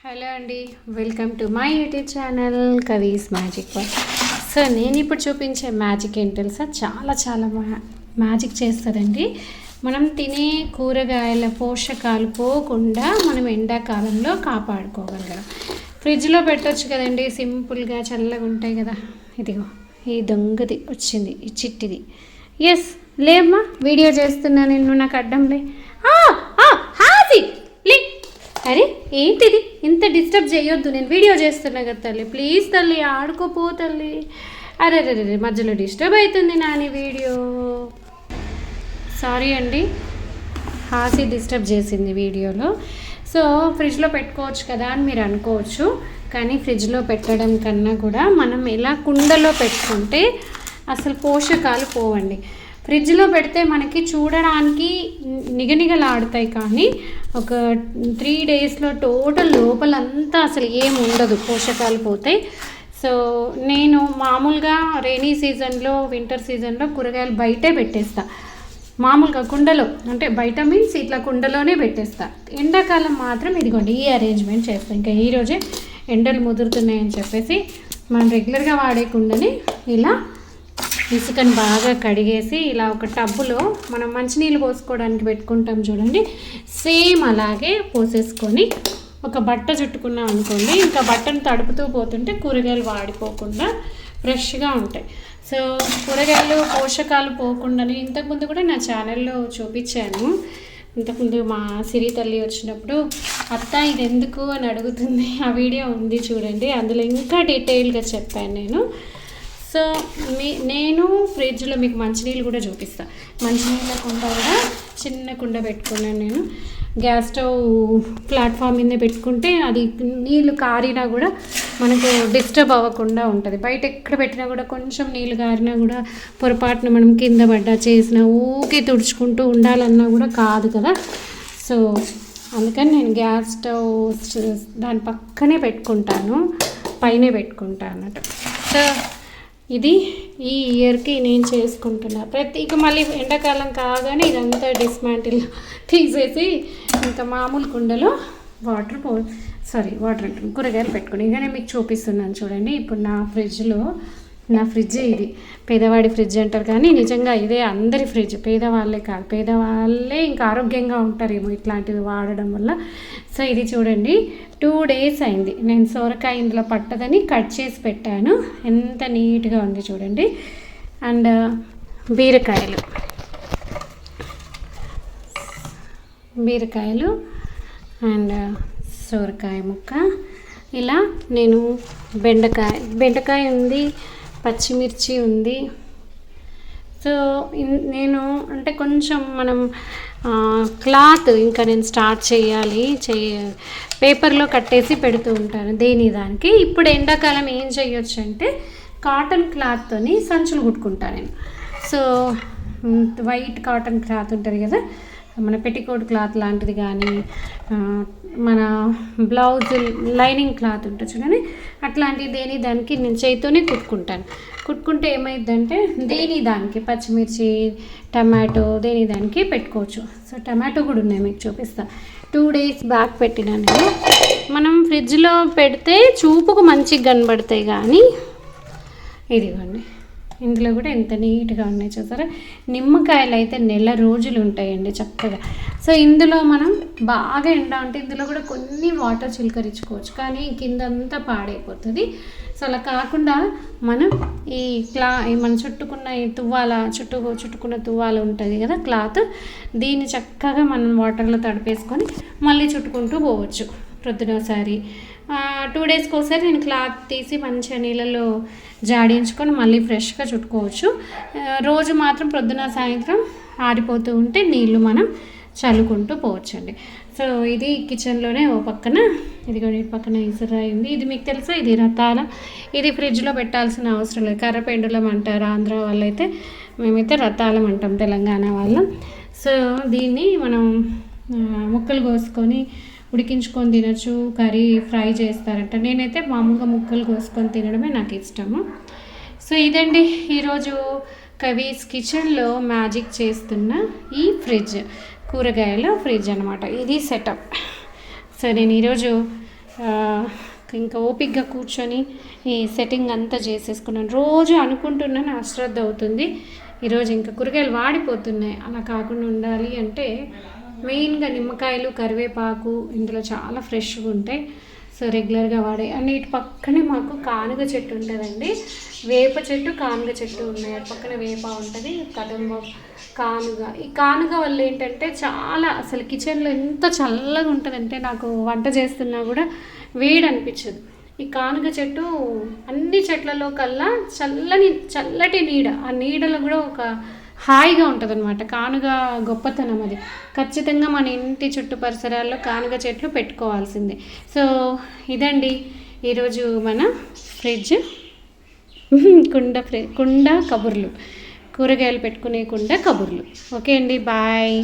Hello అండి, welcome to my YouTube channel Kavi's magic world. So నేను ఇప్పుడు చూపించే మ్యాజిక్ ఏంటి తెలుసా? చాలా మ్యాజిక్ చేస్తుందండి. మనం తినే కూరగాయల పోషకాలు పోకుండా మనం ఎండాకాలంలో కాపాడుకోగలగడం. ఫ్రిడ్జ్లో పెట్టవచ్చు కదండి, సింపుల్గా చల్లగా ఉంటాయి కదా. ఇదిగో ఈ దొంగది వచ్చింది, ఈ చిట్టిది. ఎస్ లేమ్మా, వీడియో చేస్తున్నా నేను, నాకు అడ్డంలే. అరే ఏంటిది, ఇంత డిస్టర్బ్ చేయొద్దు, నేను వీడియో చేస్తున్నా కదా తల్లి. ప్లీజ్ తల్లి ఆడుకోపో తల్లి. అరే రే మధ్యలో డిస్టర్బ్ అవుతుంది నాని వీడియో. సారీ అండి, హాసి డిస్టర్బ్ చేసింది వీడియోలో. సో ఫ్రిడ్జ్లో పెట్టుకోవచ్చు కదా అని మీరు అనుకోవచ్చు, కానీ ఫ్రిడ్జ్లో పెట్టడం కన్నా కూడా మనం ఎలా కుండలో పెట్టుకుంటే అసలు పోషకాలు పోవండి. ఫ్రిడ్జ్లో పెడితే మనకి చూడడానికి నిగనిగలాడుతాయి, కానీ ఒక 3 డేస్లో టోటల్ లోపలంతా అసలు ఏం ఉండదు, పోషకాలు పోతాయి. సో నేను మామూలుగా రైనీ సీజన్లో, వింటర్ సీజన్లో కూరగాయలు బయటే పెట్టేస్తా, మామూలుగా కుండలో, అంటే బయట మీన్స్ ఇట్లా కుండలోనే పెట్టేస్తా. ఎండాకాలం మాత్రం ఇదిగోండి ఈ అరేంజ్మెంట్ చేస్తాను. ఇంకా ఈరోజే ఎండలు ముదురుతున్నాయని చెప్పేసి మనం రెగ్యులర్గా వాడే కుండని ఇలా ఇసుకని బాగా కడిగేసి ఇలా ఒక టబ్బులో మనం మంచినీళ్ళు పోసుకోవడానికి పెట్టుకుంటాం చూడండి, సేమ్ అలాగే పోసేసుకొని ఒక బట్ట చుట్టుకున్నాం అనుకోండి, ఇంకా బట్టను తడుపుతూ పోతుంటే కూరగాయలు వాడిపోకుండా ఫ్రెష్గా ఉంటాయి. సో కూరగాయలు పోషకాలు పోకుండానే ఇంతకుముందు కూడా నా ఛానల్లో చూపించాను. ఇంతకుముందు మా సిరి తల్లి వచ్చినప్పుడు అత్త ఇది ఎందుకు అని అడుగుతుంది, ఆ వీడియో ఉంది చూడండి, అందులో ఇంకా డీటెయిల్గా చెప్పాను నేను. సో నేను ఫ్రిడ్జ్లో మీకు మంచినీళ్ళు కూడా చూపిస్తాను. మంచినీళ్ళ కుండ కూడా చిన్న కుండ పెట్టుకున్నాను నేను. గ్యాస్ స్టవ్ ప్లాట్ఫామ్ మీద పెట్టుకుంటే అది నీళ్ళు కారినా కూడా మనకు డిస్టర్బ్ అవ్వకుండా ఉంటుంది. బయట ఎక్కడ పెట్టినా కూడా కొంచెం నీళ్ళు కారినా కూడా పొరపాటున మనం కింద పడ్డా చేసినా ఊకే తుడుచుకుంటూ ఉండాలన్నా కూడా కాదు కదా. సో అందుకని నేను గ్యాస్ స్టవ్ దాని పక్కనే పెట్టుకుంటాను, పైనే పెట్టుకుంటాను అన్నట్టు. సో ఇది ఈ ఇయర్కి నేను చేసుకుంటున్నా. ఇక మళ్ళీ ఎండాకాలం కాగానే ఇదంతా డిస్మాంటిల్ తీసేసి ఇంకా మామూలు కుండలో వాటర్ అంటాను కూరగాయలు పెట్టుకుని ఇక నేను మీకు చూపిస్తున్నాను చూడండి. ఇప్పుడు నా ఫ్రిడ్జ్ ఇది పేదవాడి ఫ్రిడ్జ్ అంటారు, కానీ నిజంగా ఇదే అందరి ఫ్రిడ్జ్. పేదవాళ్ళే కాదు, పేదవాళ్ళే ఇంకా ఆరోగ్యంగా ఉంటారేమో ఇట్లాంటివి వాడడం వల్ల. సో ఇది చూడండి 2 డేస్ అయింది, నేను సొరకాయ ఇందులో పట్టదని కట్ చేసి పెట్టాను. ఎంత నీట్గా ఉంది చూడండి. అండ్ బీరకాయలు అండ్ సొరకాయ ముక్క, ఇలా నేను బెండకాయ ఉంది, పచ్చిమిర్చి ఉంది. సో నేను అంటే కొంచెం మనం క్లాత్ ఇంకా నేను స్టార్ట్ చేయాలి, పేపర్లో కట్టేసి పెడుతూ ఉంటాను దానికి. ఇప్పుడు ఎండాకాలం ఏం చేయొచ్చు అంటే కాటన్ క్లాత్తోని సంచులు కుట్టుకుంటాను నేను. సో వైట్ కాటన్ క్లాత్ ఉంటుంది కదా, మన పెట్టికోట్ క్లాత్ లాంటిది, కానీ మన బ్లౌజ్ లైనింగ్ క్లాత్ ఉంటుంది చూడండి, అట్లాంటివి దానికి నేను చేతితోనే కుట్టుకుంటే ఏమైందంటే దానికి పచ్చిమిర్చి, టమాటో దానికి పెట్టుకోవచ్చు. సో టమాటో కూడా ఉన్నాయి, మీకు చూపిస్తాను. 2 డేస్ బ్యాక్ పెట్టినా నేను. మనం ఫ్రిడ్జ్లో పెడితే చూపుకు మంచిగా కనబడతాయి, కానీ ఇదిగోండి ఇందులో కూడా ఎంత నీట్గా ఉన్నాయి చూసారా. నిమ్మకాయలు అయితే 1 నెల రోజులు ఉంటాయండి చక్కగా. సో ఇందులో మనం బాగా ఎండ ఉంటే ఇందులో కూడా కొన్ని వాటర్ చిలకరించుకోవచ్చు, కానీ కిందంతా పాడైపోతుంది. సో అలా కాకుండా మనం మనం చుట్టుకున్న ఈ చుట్టుకున్న తువ్వాల ఉంటుంది కదా క్లాత్, దీన్ని చక్కగా మనం వాటర్లో తడిపేసుకొని మళ్ళీ చుట్టుకుంటూ పోవచ్చు. ప్రొద్దునసారి 2 డేస్కి ఒకసారి నేను క్లాత్ తీసి మంచిగా నీళ్ళలో జాడించుకొని మళ్ళీ ఫ్రెష్గా చుట్టుకోవచ్చు. రోజు మాత్రం ప్రొద్దున సాయంత్రం ఆరిపోతూ ఉంటే నీళ్ళు మనం చల్లుకుంటూ పోవచ్చండి. సో ఇది కిచెన్లోనే ఓ పక్కన, ఇదిగో ఈ పక్కన ఇసురాయి ఉంది. ఇది మీకు తెలుసా, ఇది రతాలం. ఇది ఫ్రిడ్జ్లో పెట్టాల్సిన అవసరం లేదు, కర్రపెండులం అంటారు ఆంధ్ర వాళ్ళైతే, మేమైతే రతాలం అంటాం తెలంగాణ వాళ్ళం. సో దీన్ని మనం ముక్కలు కోసుకొని ఉడికించుకొని తినచ్చు, కర్రీ ఫ్రై చేస్తారంట. నేనైతే మామూలుగా ముక్కలు కోసుకొని తినడమే నాకు ఇష్టము. సో ఇదండి ఈరోజు కవీస్ కిచెన్లో మ్యాజిక్ చేస్తున్న ఈ ఫ్రిడ్జ్, కూరగాయల ఫ్రిడ్జ్ అనమాట. ఇది సెటప్. సో నేను ఈరోజు ఇంకా ఓపిక్గా కూర్చొని ఈ సెట్టింగ్ అంతా చేసేసుకున్నాను. రోజు అనుకుంటున్నాను, అశ్రద్ధ అవుతుంది. ఈరోజు ఇంకా కూరగాయలు వాడిపోతున్నాయి. అలా కాకుండా ఉండాలి అంటే మెయిన్గా నిమ్మకాయలు, కరివేపాకు ఇందులో చాలా ఫ్రెష్గా ఉంటాయి. సో రెగ్యులర్గా వాడే అన్ని ఇటు పక్కనే మాకు కానుగ చెట్టు ఉంటుందండి. వేప చెట్టు, కానుగ చెట్టు ఉన్నాయి. అటు పక్కన వేప ఉంటుంది, కదంబం, కానుగ. ఈ కానుగ వల్ల ఏంటంటే చాలా అసలు కిచెన్లో ఎంత చల్లగా ఉంటుందంటే నాకు వంట చేస్తున్నా కూడా వేడి అనిపించదు. ఈ కానుగ చెట్టు అన్ని చెట్లలో కల్లా చల్లటి నీడ, ఆ నీడలో కూడా ఒక హాయిగా ఉంటుంది అనమాట. కానుగ గొప్పతనం అది. ఖచ్చితంగా మన ఇంటి చుట్టూ పరిసరాల్లో కానుగ చెట్లు పెట్టుకోవాల్సిందే. సో ఇదండి ఈరోజు మన ఫ్రిడ్జ్ కుండ కబుర్లు, కూరగాయలు పెట్టుకునే కుండ కబుర్లు. ఓకే అండి, బాయ్.